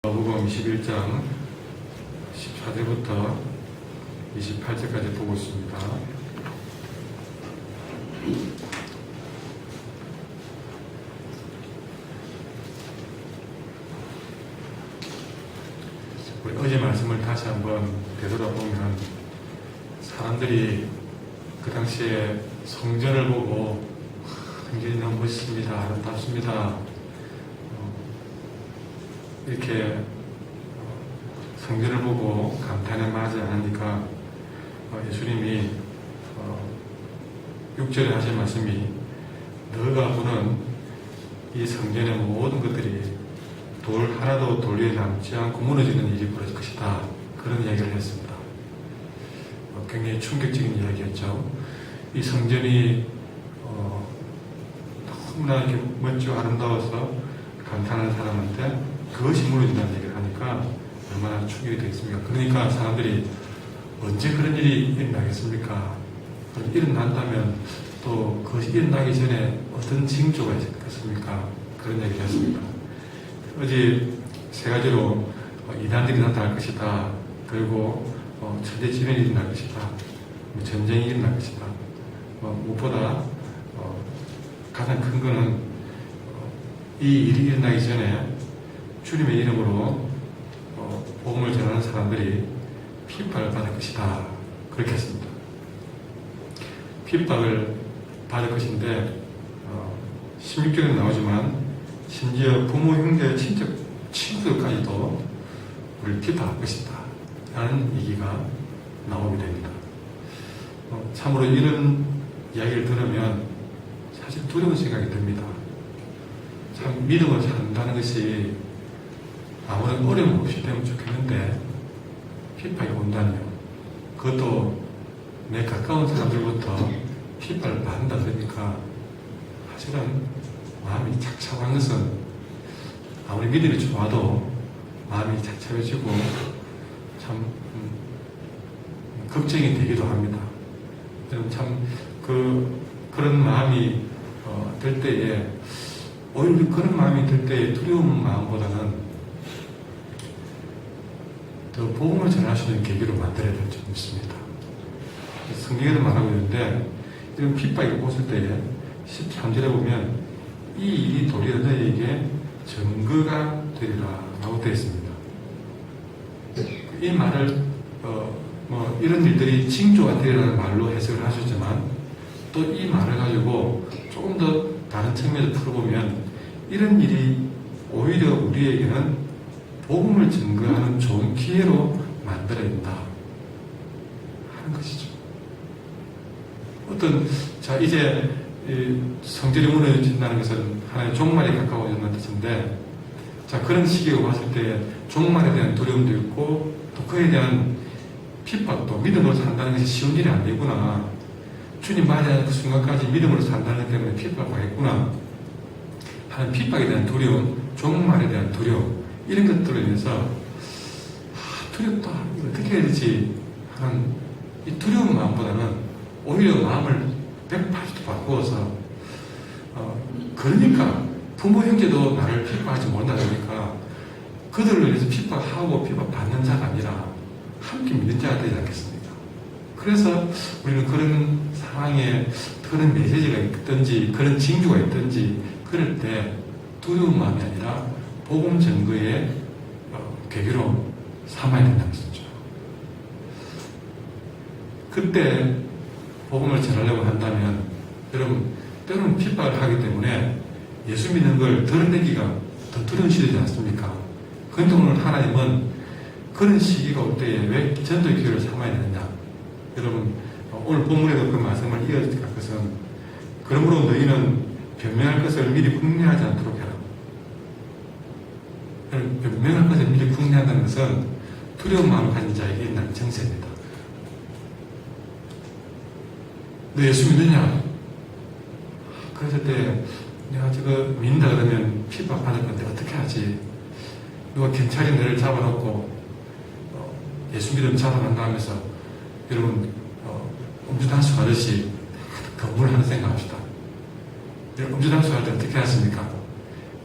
마가복음 21장 14절부터 28절까지 보고 있습니다. 우리 어제 말씀을 다시 한번 되돌아보면 사람들이 그 당시에 성전을 보고 성전이 너무 멋있습니다. 아름답습니다. 이렇게 성전을 보고 감탄에 마지 않으니까 예수님이 6절에 하신 말씀이 너가 보는 이 성전의 모든 것들이 돌 하나도 돌 위에 남지 않고 무너지는 일이 벌어질 것이다. 그런 이야기를 했습니다. 굉장히 충격적인 이야기였죠. 이 성전이 너무나 이렇게 멋지고 아름다워서 감탄하는 사람한테 그것이 무너진다는 얘기를 하니까 얼마나 충격이 되겠습니까? 그러니까 사람들이 언제 그런 일이 일어나겠습니까? 그럼 일어난다면 또 그것이 일어나기 전에 어떤 징조가 있겠습니까? 그런 얘기를 했습니다. 어제 세 가지로 이단들이 나타날 것이다. 그리고 천재지변이 일어날 것이다. 전쟁이 일어날 것이다. 무엇보다 가장 큰 거는 이 일이 일어나기 전에 주님의 이름으로 복음을 전하는 사람들이 핍박을 받을 것이다. 그렇게 했습니다. 핍박을 받을 것인데 16절에 나오지만 심지어 부모, 형제, 친척, 친구들까지도 우리를 핍박할 것이다. 라는 얘기가 나오게 됩니다. 참으로 이런 이야기를 들으면 사실 두려운 생각이 듭니다. 참 믿음을 산다는 것이 아무런 어려움 없이 되면 좋겠는데 핍박이 온다면 그것도 내 가까운 사람들부터 핍박을 받는다 그러니까 사실은 마음이 착잡한 것은 아무리 믿음이 좋아도 마음이 착잡해지고 참 걱정이 되기도 합니다. 저는 참 그런 마음이 들 때에 오히려 그런 마음이 들 때에 두려운 마음보다는 더 복음을 전할 수 있는 계기로 만들어야 될 줄 믿습니다. 성경에도 말하고 있는데 이런 핍박이 오실 때에 13절에 보면 이 일이 도리어 너희에게 증거가 되리라 라고 되어 있습니다. 이 말을 이런 일들이 징조가 되리라는 말로 해석을 하셨지만 또 이 말을 가지고 조금 더 다른 측면에서 풀어보면 이런 일이 오히려 우리에게는 복음을 증거하는 좋은 기회로 만들어야 된다 하는 것이죠. 이제 성전이 무너진다는 것은 하나의 종말에 가까워지는 뜻인데, 그런 시기가 왔을 때 종말에 대한 두려움도 있고 또 그에 대한 핍박도 믿음으로 산다는 것이 쉬운 일이 아니구나. 주님 맞이하는 그 순간까지 믿음으로 산다는 것 때문에 핍박을 받겠구나 하는 핍박에 대한 두려움, 종말에 대한 두려움, 이런 것들로 인해서 두렵다, 이거 어떻게 해야 되지 하는 이 두려운 마음보다는 오히려 마음을 180도 바꾸어서 그러니까 부모 형제도 나를 핍박하지 못한다 그러니까 그들을 위해서 핍박하고 핍박받는 자가 아니라 함께 믿는 자가 되지 않겠습니까? 그래서 우리는 그런 상황에 그런 메시지가 있든지 그런 징조가 있든지 그럴 때 두려운 마음이 아니라 복음 증거의 계기로 삼아야 된다는 것이죠. 그때 복음을 전하려고 한다면 여러분 때로는 핍박을 하기 때문에 예수 믿는 걸 드러내기가 더 두려운 시대지 않습니까? 그런데 오늘 하나님은 그런 시기가 올 때에 왜 전도의 기회를 삼아야 되느냐? 여러분 오늘 본문에도 그 말씀을 이어갈 것은 그러므로 너희는 변명할 것을 미리 궁리하지 않도록 해라. 변명할 것을 미리 궁리한다는 것은 두려운 마음을 가진 자에게 있는 정세입니다. 너 예수 믿느냐? 그랬을 때 내가 저거 믿는다 그러면 핍박 받을 건데 어떻게 하지? 누가 경찰이 너를 잡아놓고 예수 믿음 잡아간다 하면서 여러분 음주단수 하듯이 건물을 하나 생각합시다. 음주단수 할 때 어떻게 하십니까?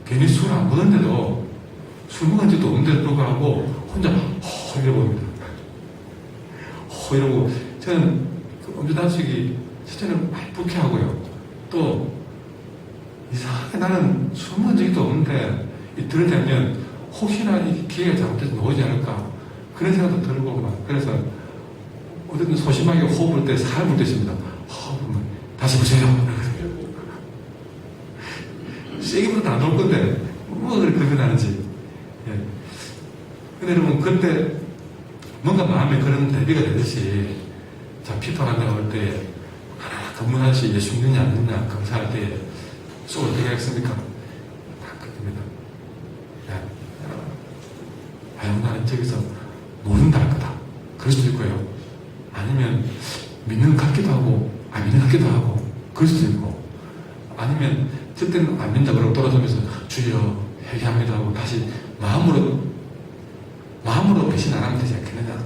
괜히 술 안 먹었는데도 술 먹은 적도 없는데도 불구하고 혼자 이러고 봅니다. 이러고 저는 그 음주단속이 첫째는 많이 불쾌하고요. 또 이상하게 나는 술 먹은 적도 없는데 들으려면 혹시나 이 기회가 잘못돼서 나오지 않을까 그런 생각도 들고 막 그래서 어쨌든 소심하게 호흡을 때 살을 볼 때 있습니다. 호흡을 다시 보세요. 세게 불어도 안 나올 건데 뭐 그렇게 나는지. 예. 근데 여러분 그때 뭔가 마음에 그런 대비가 되듯이 자 피파한다고 할 때 하나 검문하듯이 예수 믿느냐 안 믿느냐 검사할 때 속으로 어떻게 하겠습니까? 다 그겁니다. 아유 나는 저기서 모른다 할 거다. 그럴 수도 있고요. 아니면 믿는 것 같기도 하고 안 믿는 것 같기도 하고 그럴 수도 있고 아니면 그때는 안 믿는다 그러고 돌아서면서 주여 회개합니다 하고 다시 마음으로 배신 안 하면 되지 않겠느냐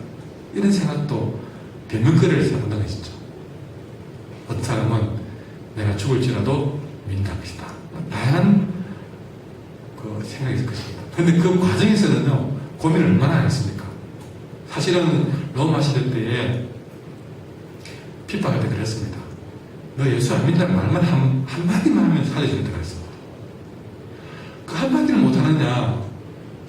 이런 생각도 변명거리를 삼는 것이죠. 어떤 사람은 내가 죽을지라도 믿는다는 것이다. 다양한 그 생각이 있을 것입니다. 그런데 그 과정에서는요 고민을 얼마나 했습니까? 사실은 로마 시대 때에 핍박할 때 그랬습니다. 너 예수 안 믿는다는 말만 한마디만 하면 살려줄 때가 있습니다. 그 한마디를 못하느냐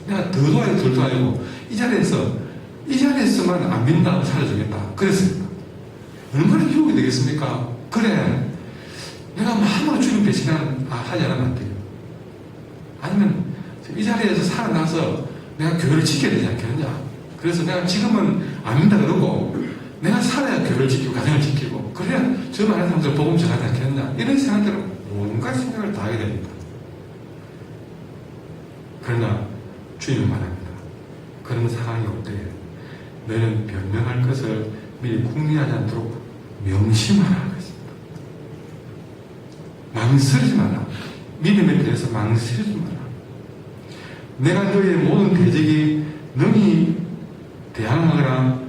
내가 더도 아니고 덜도 아니고 이 자리에서만 안 믿는다고 살려주겠다 그랬습니다. 얼마나 유혹이 되겠습니까? 그래 내가 마음으로 주님 배신하지 않으면 안 돼요. 아니면 이 자리에서 살아나서 내가 교회를 지켜야 되지 않겠느냐. 그래서 내가 지금은 안 믿는다 그러고 내가 살아야 교회를 지키고 가정을 지키고 그래야 저 많은 사람들 복음 전하지 않겠느냐 이런 생각들은 온갖 생각을 다 하게 됩니다. 그러나 주님은 말합니다. 그런 상황이 올 때에 너는 변명할 것을 미리 궁리하지 않도록 명심하라 그랬습니다. 망설이지 마라. 믿음에 대해서 망설이지 마라. 내가 너의 모든 대적이 능히 대항하거나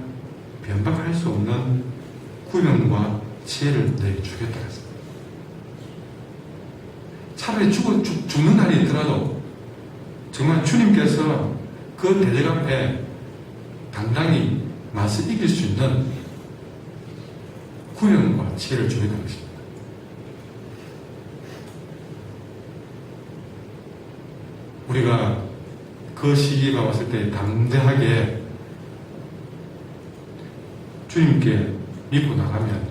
변박할 수 없는 구명과 지혜를 너에게 주겠다 했습니다. 차라리 죽는 날이 있더라도 정말 주님께서 그 대적 앞에 당당히 맞서 이길 수 있는 구명과 지혜를 주겠다는 것입니다. 우리가 그 시기가 왔을 때 담대하게 주님께 믿고 나가면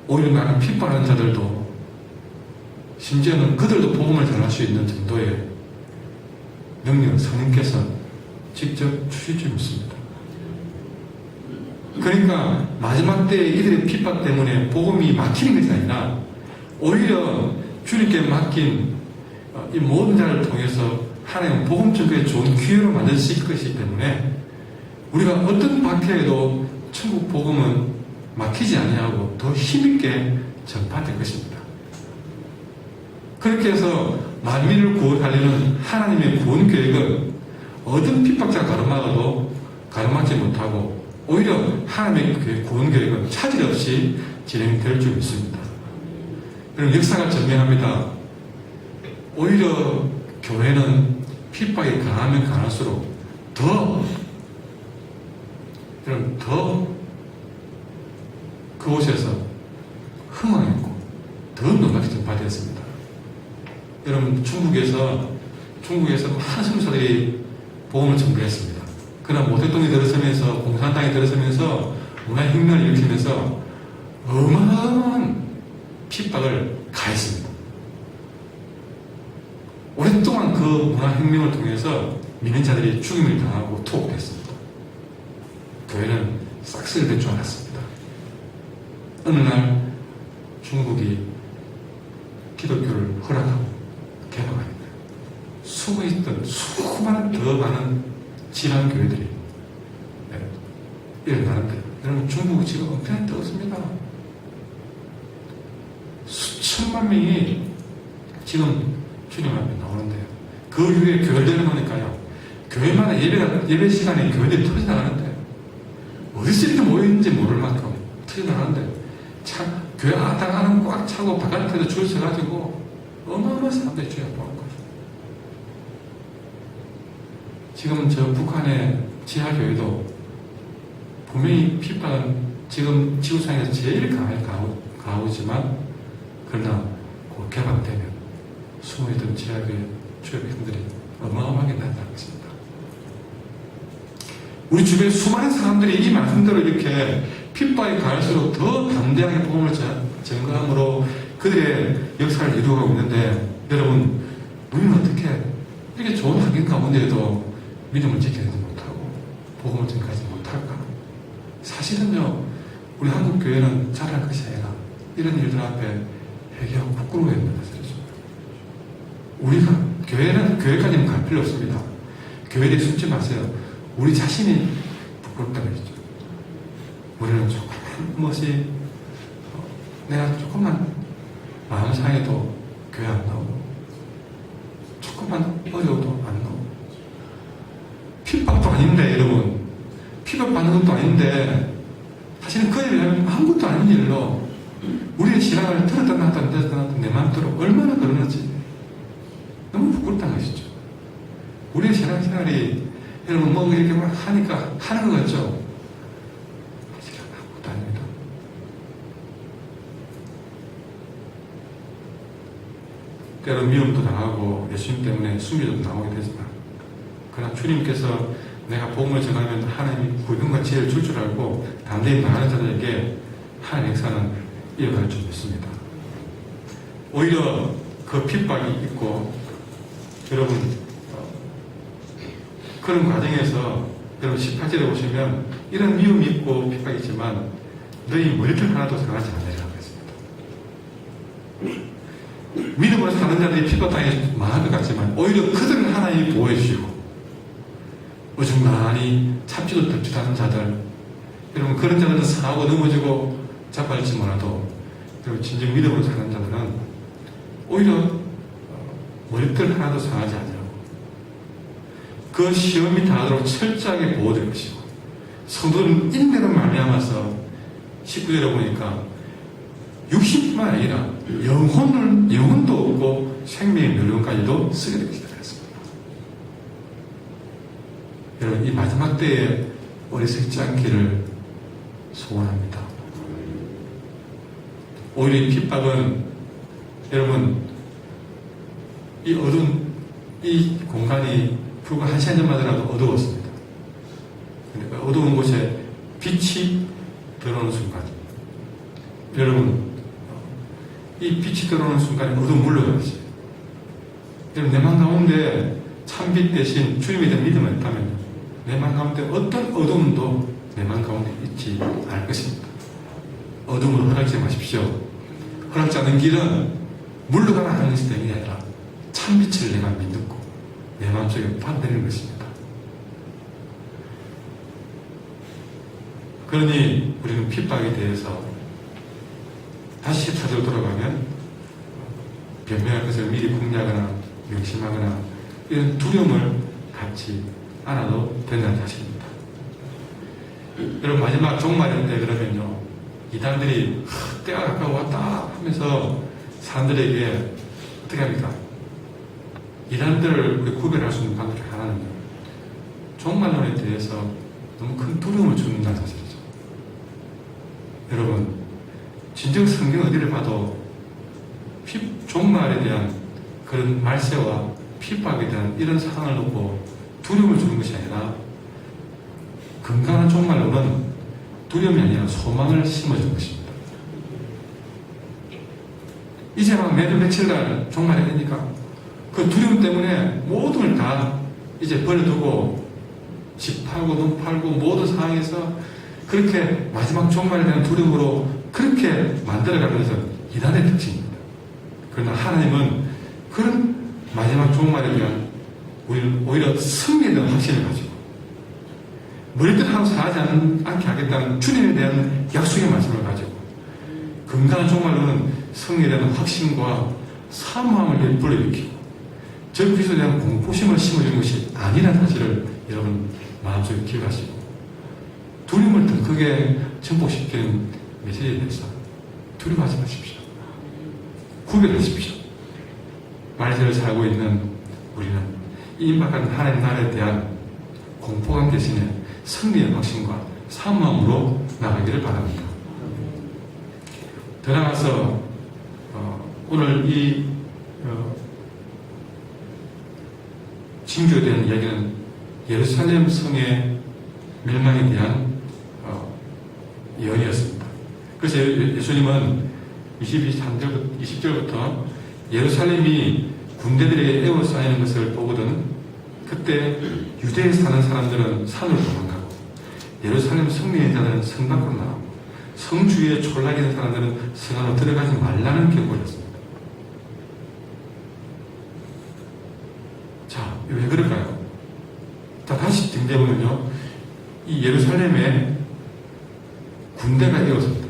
오히려 나는 핍박하는 자들도 심지어는 그들도 복음을 전할 수 있는 정도의 능력을 성령께서 직접 주실 줄 믿습니다. 그러니까 마지막 때에 이들의 핍박 때문에 복음이 막히는 것이 아니라 오히려 주님께 맡긴 이 모든 자를 통해서 하나님은 복음 전도에 좋은 기회로 만드실 것이기 때문에 우리가 어떤 박해에도 천국 복음은 막히지 아니하고 더 힘있게 전파될 것입니다. 그렇게 해서 만민을 구원하려는 하나님의 구원 계획은 어떤 핍박자 가로막아도 가로막지 못하고 오히려 하나님의 구원 계획은 차질 없이 진행될 줄 믿습니다. 그럼 역사가 증명합니다. 오히려 교회는 핍박이 강하면 강할수록 더 그곳에서 흥망했고 더 놀랍게 전파되었습니다. 여러분 중국에서 많은 선교사들이 복음을 전개했습니다. 그러나 모택동이 들어서면서 공산당이 들어서면서 문화혁명을 일으키면서 어마어마한 핍박을 가했습니다. 오랫동안 그 문화혁명을 통해서 믿는 자들이 죽임을 당하고 투옥됐습니다. 교회는 싹쓸이 될 줄 알았습니다. 어느 날 중국이 기독교를 허락하고 개방합니다. 숨어있던 수많은 더 많은 진한 교회들이 일어나는데 여러분 중국이 지금 엄청나게 뜨겁습니다. 수천만 명이 지금 주님 앞에 나오는데요. 그 이후에 교회를 열어놓으니까요. 교회마다 예배 시간에 교회들이 터져나가는데 어디서 이렇게 모여있는지 모를 만큼 터져나가는데 참 교회 안에 꽉 차고 바깥에도 줄 서가지고 어마어마한 사람들이 주여 보는 거죠. 지금 저 북한의 지하교회도 분명히 핍박은 지금 지구상에서 제일 강할 가오지만 그러나 곧 개방되면 숨어있던 지하교회 주요백성들이 어마어마하게 나타날 것입니다. 우리 주변에 수많은 사람들이 이 말씀대로 이렇게 핍박이 가할수록 더 담대하게 복음을 전가함으로 그들의 역사를 이루어가고 있는데 여러분 우리는 어떻게 이렇게 좋은 환경 가운데에도 믿음을 지키지 못하고 복음을 전가하지 못할까? 사실은요 우리 한국교회는 잘할 것이 아니라 이런 일들 앞에 회개하고 부끄러워야 된다는 것이죠. 우리가 교회는 교회까지는 갈 필요 없습니다. 교회에 숨지 마세요. 우리 자신이 부끄럽다는 것이죠. 우리는 조금만 무엇이 내가 조금만 마음 상해도 교회 안 나오고 조금만 어려워도 안 나오고 핍박도 아닌데 여러분 핍박받는 것도 아닌데 사실은 그 일은 아무것도 아닌 일로 우리의 신앙을 들었다 놨다 내 마음대로 얼마나 그러는지 너무 부끄럽다는 것이죠. 우리의 신앙생활이 여러분 뭐 이렇게 막 하니까 하는 것 같죠? 사실은 아무것도 아닙니다. 때로 미움도 당하고 예수님 때문에 순교도 나오게 되지만 그러나 주님께서 내가 복음을 전하면 하나님이 구원과 지혜를 줄 줄 알고 담대히 말하는 자들에게 하나님의 역사는 이어갈 줄 믿습니다. 오히려 그 핍박이 있고 여러분 그런 과정에서 여러분 18절에 보시면 이런 미움이 있고 핍박이 있지만 너희 머리털 하나도 상하지 않으리라고 했습니다. 믿음으로 사는 자들이 핍박당해 망할 것 같지만 오히려 그들은 하나님이 보호해 주시고 어중간히 참지도 덮지도 않은 자들 여러분 그런 자들은 상하고 넘어지고 자빠질지 몰라도 여러분 진정 믿음으로 사는 자들은 오히려 머리털 하나도 상하지 않으라고 그 시험이 다하도록 철저하게 보호될 것이고 성도는 인내로 말미암아서 19절에 보니까 육신뿐만 아니라 영혼도 없고 생명의 멸류관까지도 쓰게 될 것이다 그랬습니다. 여러분 이 마지막 때에 어리석지 않기를 소원합니다. 오히려 이 핍박은 여러분 이 어두운 이 공간이 불과 1시간 전만 하더라도 어두웠습니다. 그러니까 어두운 곳에 빛이 들어오는 순간 여러분 이 빛이 들어오는 순간에 어두움 물러가지. 여러분 내 마음 가운데 참빛 대신 주님에 대한 믿음을 있다면 내 마음 가운데 어떤 어두움도 내 마음 가운데 있지 않을 것입니다. 어둠으로 허락지 마십시오. 허락지 않는 길은 물러가는 것이 되는 게 아니라 참빛을 내가 믿고 내 마음속에 받아들이는 것입니다. 그러니 우리는 핍박에 대해서 다시 14절로 돌아가면 변명할 것을 미리 공략하거나 명심하거나 이런 두려움을 갖지 않아도 된다는 사실입니다. 여러분 마지막 종말일 때 그러면요 이단들이 때가 가까워 왔다 하면서 사람들에게 어떻게 합니까? 이단들을 구별할 수 있는 방법 중 하나는요 종말론에 대해서 너무 큰 두려움을 준다는 사실이죠. 여러분 진정 성경 어디를 봐도 종말에 대한 그런 말세와 핍박에 대한 이런 상황을 놓고 두려움을 주는 것이 아니라 건강한 종말론은 두려움이 아니라 소망을 심어주는 것입니다. 이제 막 매주 며칠간 종말이 되니까 그 두려움 때문에 모든 걸 다 이제 버려두고 집 팔고 눈 팔고 모든 상황에서 그렇게 마지막 종말에 대한 두려움으로 그렇게 만들어가는 것은 이단의 특징입니다. 그러나 하나님은 그런 마지막 종말에 대한 우리는 오히려 승리에 대한 확신을 가지고 머리들 하고 상하지 않게 하겠다는 주님에 대한 약속의 말씀을 가지고 건강한 종말로는 승리에 대한 확신과 사모함을 불러일으키고 저 그리스도에 대한 공포심을 심어주는 것이 아니라는 사실을 여러분 마음속에 기억하시고 두려움을 더 크게 증폭시키는 메시지에 대해서 두려워하지 마십시오. 구별하십시오. 말세를 살고 있는 우리는 이 임박한 하나님 나라에 대한 공포감 대신에 승리의 확신과 사모함으로 나가기를 바랍니다. 더 나아가서 오늘 이 징조에 대한 이야기는 예루살렘 성의 멸망에 대한 예언이었습니다. 그래서 예수님은 20절부터 예루살렘이 군대들에게 에워싸이는 것을 보거든 그때 유대에 사는 사람들은 산으로 도망가고 예루살렘 성내에 자들은 성 밖으로 나가고 성 주위에 졸라게 있는 사람들은 성 안으로 들어가지 말라는 경고였습니다. 자, 왜 그럴까요? 자, 다시 등대보면요, 이 예루살렘에 군대가 에워섭니다.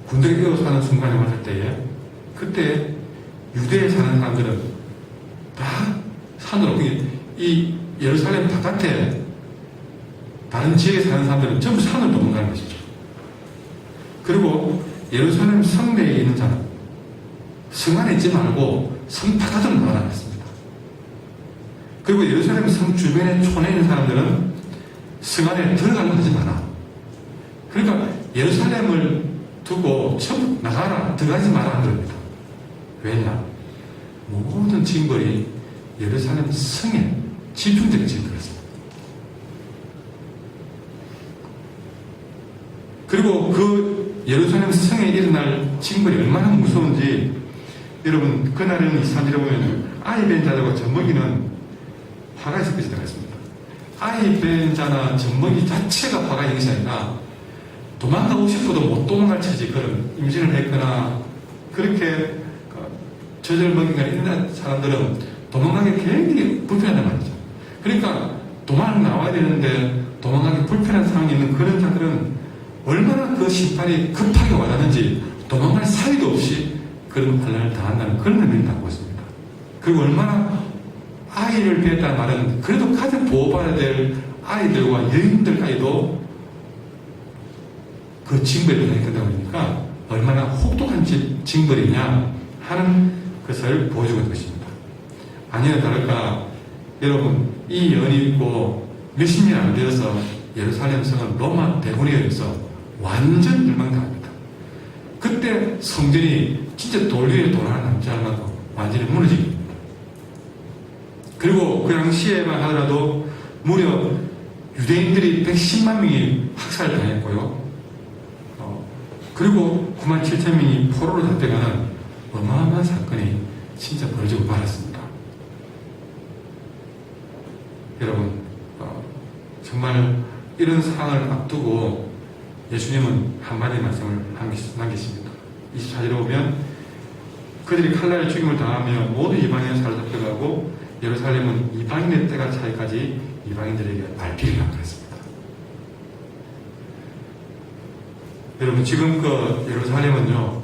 군대가 에워싸는 순간에 왔을 때에 그때 유대에 사는 사람들은 다 산으로, 이 예루살렘 바깥에 다른 지역에 사는 사람들은 전부 산으로 도망가는 것이죠. 그리고 예루살렘 성내에 있는 자는 성 안에 있지 말고 성 바깥으로 나가라고 했습니다. 그리고 예루살렘 성 주변에 촌에 있는 사람들은 성 안에 들어가려고 하지 마라. 그러니까 예루살렘을 두고 전부 나가라, 들어가지 마라 하는 겁니다. 왜냐? 모든 징벌이 예루살렘 성에 집중되게 징벌했습니다. 그리고 그 예루살렘 성에 일어날 징벌이 얼마나 무서운지 여러분, 그날은 이 사진에 보면 아이 벤 자들과 젖먹이는 화가 있을 것이 들어있습니다. 아이 벤 자나 젖먹이 자체가 화가 있는 것이 아니라 도망가고 싶어도 못 도망갈 처지 그런 임신을 했거나 그렇게 저절먹이가 있는 사람들은 도망가기 굉장히 불편하단 말이죠. 그러니까 도망을 나와야 되는데 도망가기 불편한 상황이 있는 그런 자들은 얼마나 그 심판이 급하게 와닿는지 도망갈 사이도 없이 그런 환난을 당한다는 그런 의미를 담고 있습니다. 그리고 얼마나 아이를 배웠다는 말은 그래도 가장 보호받아야 될 아이들과 여인들까지도 그 징벌이 당했다고 하니까 얼마나 혹독한 징벌이냐 하는 것을 보여주고 있는 것입니다. 아니나 다를까 여러분, 이 예언이 있고 몇십 년 안 되어서 예루살렘 성은 로마 대군에 의해서 완전 멸망당합니다. 그때 성전이 진짜 돌 위에 돌 하나 남지 않아도 완전히 무너지게 됩니다. 그리고 그 당시에만 하더라도 무려 유대인들이 110만 명이 학살을 당했고요. 그리고 9만 7천 명이 포로로 잡혀가는 어마어마한 사건이 진짜 벌어지고 말았습니다. 여러분, 정말 이런 상황을 앞두고 예수님은 한마디 말씀을 남기십니다. 24절에 보면 그들이 칼날에 죽임을 당하며 모두 이방인의 사로잡혀가고 예루살렘은 이방인의 때가 차기까지 이방인들에게 말피를 남겼습니다. 여러분, 지금 그 예루살렘은요,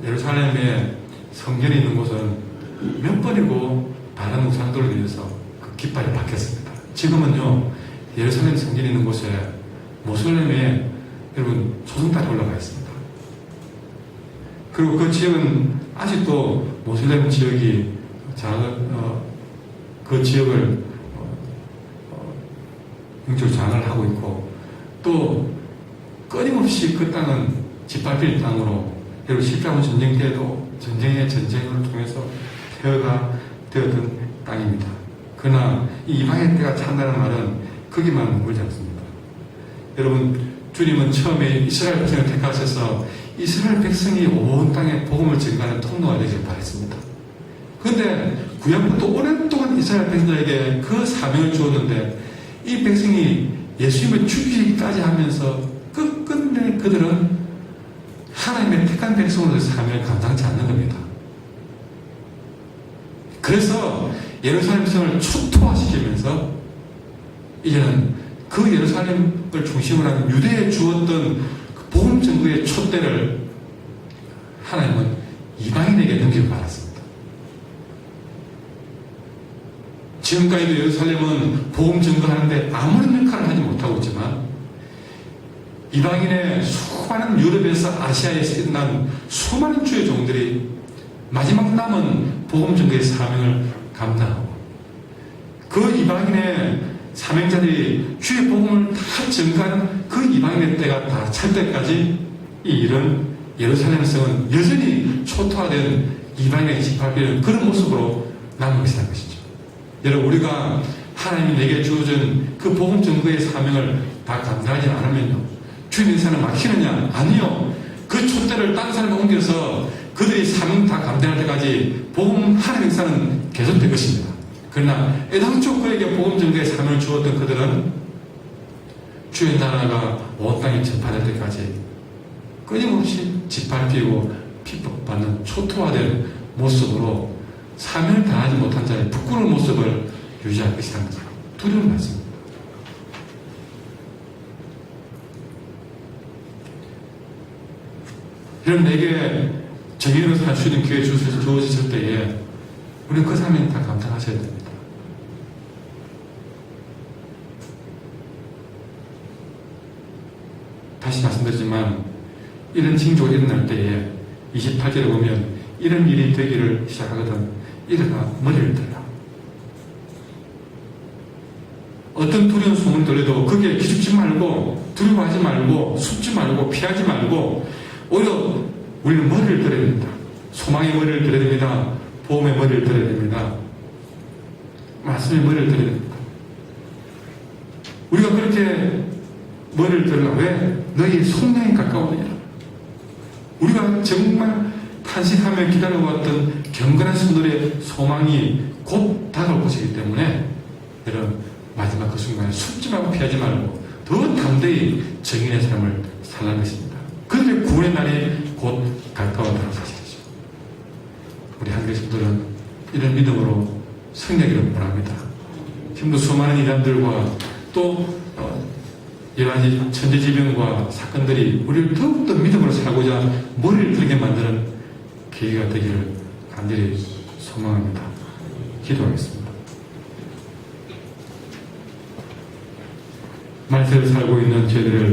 예루살렘에 성전이 있는 곳은 몇 번이고 다른 우상들로 인해서 그 깃발이 바뀌었습니다. 지금은요, 예루살렘 성전이 있는 곳에 모슬렘에 여러분 초승달이 올라가 있습니다. 그리고 그 지역은 아직도 모슬렘 지역이 그 지역을 영적 장을 하고 있고 또 끊임없이 그 땅은 짓밟힐 땅으로 여러분 십자군 전쟁 때에도 전쟁을 통해서 폐허가 되었던 땅입니다. 그러나 이 이방의 때가 찬다는 말은 거기만 머물지 않습니다. 여러분, 주님은 처음에 이스라엘 백성을 택하셔서 이스라엘 백성이 온 땅에 복음을 전가하는 통로가 되길 바랬습니다. 그런데 구약부터 오랫동안 이스라엘 백성들에게 그 사명을 주었는데 이 백성이 예수님을 죽이기까지 하면서 끝끝내 그들은 하나님의 택한 백성으로서 사명을 감당치 않는 겁니다. 그래서 예루살렘 성을 초토화시키면서 이제는 그 예루살렘을 중심으로 하는 유대에 주었던 그 복음 전거의 촛대를 하나님은 이방인에게 넘기고 말았습니다. 지금까지도 예루살렘은 복음 전거하는데 아무런 역할을 하지 못하고 있지만 이방인의 수많은 유럽에서 아시아에서 일어난 수많은 주의 종들이 마지막 남은 복음 전거의 사명을 감당하고 그 이방인의 사명자들이 주의 복음을 다 증가하는 그 이방인의 때가 다 찰 때까지 이 일은 예루살렘 성은 여전히 초토화된 이방인의 집합이라는 그런 모습으로 남은 것이라는 것이죠. 여러분, 우리가 하나님이 내게 주어진 그 복음 증거의 사명을 다 감당하지 않으면요, 주님 인생을 막히느냐? 아니요. 그 촛대를 딴 사람에 옮겨서 그들이 사명 다 감당할 때까지 복음 하나님 인사는 계속될 것입니다. 그러나 애당초 그에게 복음 증거의 사명을 주었던 그들은 주의 나라가 온 땅에 전파될 때까지 끊임없이 짓밟히고 핍박받는 초토화된 모습으로 사명을 다하지 못한 자의 부끄러운 모습을 유지할 것이라는 두려운 말씀입니다. 여러분, 내게 정의로 살 수 있는 기회 주어졌을 때에 우리는 그 사명 다 감당하셔야 됩니다. 다시 말씀드리지만 이런 징조가 일어날 때에 28절에 보면 이런 일이 되기를 시작하거든 일어나 머리를 들라. 어떤 두려운 소문 들려도 거기에 기죽지 말고 두려워하지 말고 숨지 말고 피하지 말고 오히려 우리는 머리를 들어야 됩니다. 소망의 머리를 들어야 됩니다. 보험의 머리를 들어야 됩니다. 말씀의 머리를 들어야 됩니다. 우리가 그렇게 머리를 들으라. 왜? 너희 속량이 가까우니라. 우리가 정말 탄식하며 기다려왔던 경건한 성도의 소망이 곧 다가올 것이기 때문에 여러분, 마지막 그 순간에 숨지 말고 피하지 말고 더 담대히 정인의 삶을 살라는 것입니다. 그들의 구원의 날이 곧 가까웠다는 사실이죠. 우리 한국의 성도들은 이런 믿음으로 승리하기를 원합니다. 지금도 수많은 이단들과 또 여러 가지 천재지변과 사건들이 우리를 더욱더 믿음으로 살고자 머리를 들게 만드는 계기가 되기를 간절히 소망합니다. 기도하겠습니다. 말세를 살고 있는 저희들을